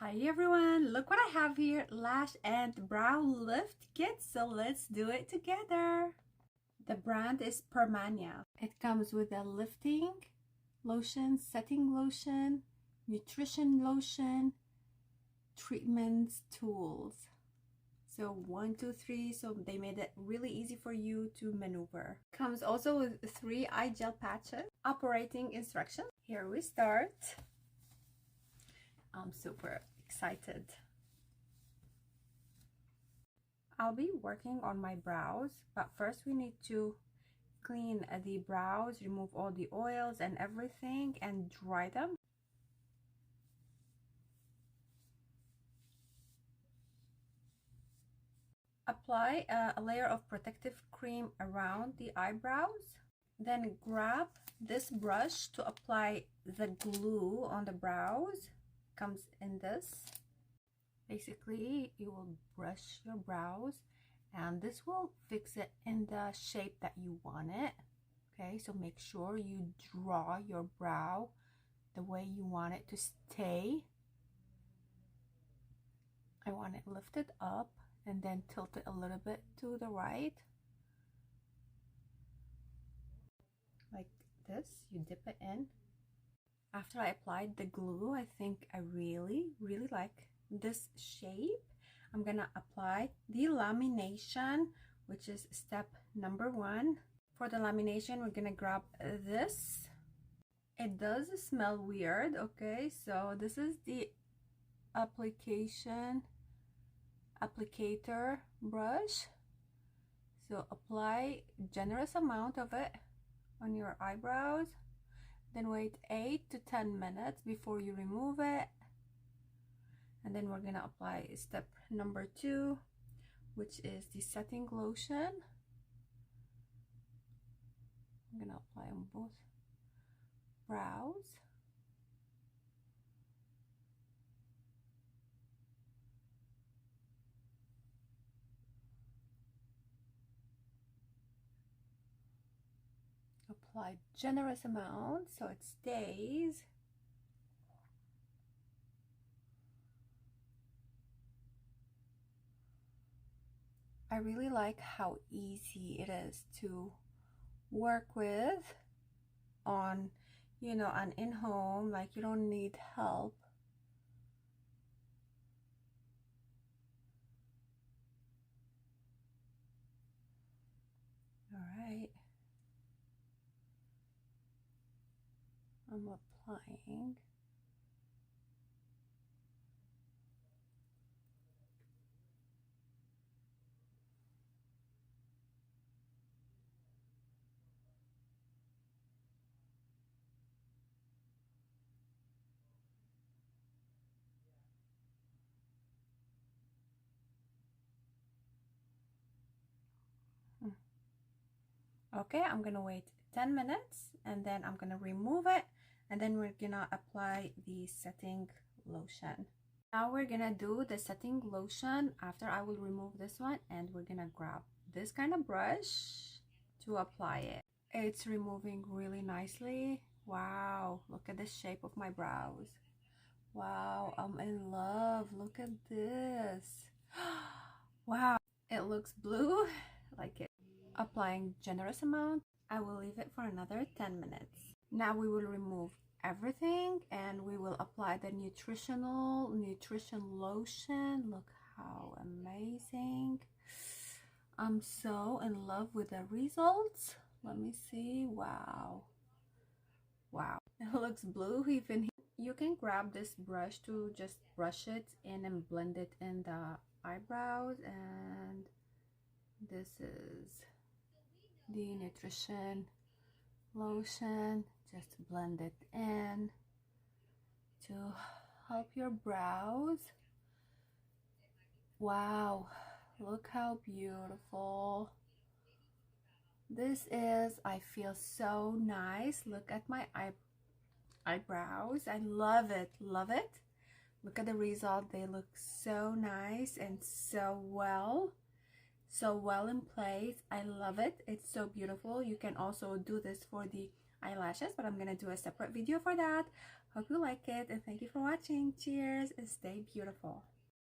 Hi everyone, look what I have here, lash and brow lift kit, so let's do it together. The brand is Permania. It comes with a lifting lotion, setting lotion, nutrition lotion, treatments tools. So 1, 2, 3, so they made it really easy for you to maneuver. Comes also with 3 eye gel patches. Operating instructions. Here we start. I'm super excited. I'll be working on my brows, but first we need to clean the brows, remove all the oils and everything, and dry them. Apply a layer of protective cream around the eyebrows. Then grab this brush to apply the glue on the brows. Comes in this. Basically, you will brush your brows and this will fix it in the shape that you want it. Okay, so make sure you draw your brow the way you want it to stay. I want it lifted up and then tilt it a little bit to the right. Like this, you dip it in. After I applied the glue, I think I really like this shape. I'm gonna apply the lamination, which is step number 1. For the lamination, we're gonna grab this. It does smell weird, okay? So this is the applicator brush. So apply generous amount of it on your eyebrows. Then wait 8 to 10 minutes before you remove it. And then we're gonna apply step number 2, which is the setting lotion. I'm gonna apply on both brows. Apply generous amount so it stays. I really like how easy it is to work with on, on in-home, like you don't need help. All right. I'm applying. Okay, I'm gonna wait 10 minutes and then I'm gonna remove it, and then we're gonna apply the setting lotion. Now we're gonna do the setting lotion after I will remove this one, and we're gonna grab this kind of brush to apply it. It's removing really nicely. Wow, look at the shape of my brows. Wow, I'm in love. Look at this. Wow, it looks blue. Like it. Applying generous amount. I will leave it for another 10 minutes. Now we will remove everything and we will apply the nutrition lotion. Look how amazing. I'm so in love with the results. Let me see. Wow, it looks blue even here. You can grab this brush to just brush it in and blend it in the eyebrows, and this is the nutrition lotion. Just blend it in to help your brows. Wow, look how beautiful this is. I feel so nice. Look at my eyebrows. I love it. Look at the result. They look so nice and so well in place. I love it. It's so beautiful. You can also do this for the eyelashes, but I'm gonna do a separate video for that. Hope you like it, and thank you for watching. Cheers, stay beautiful.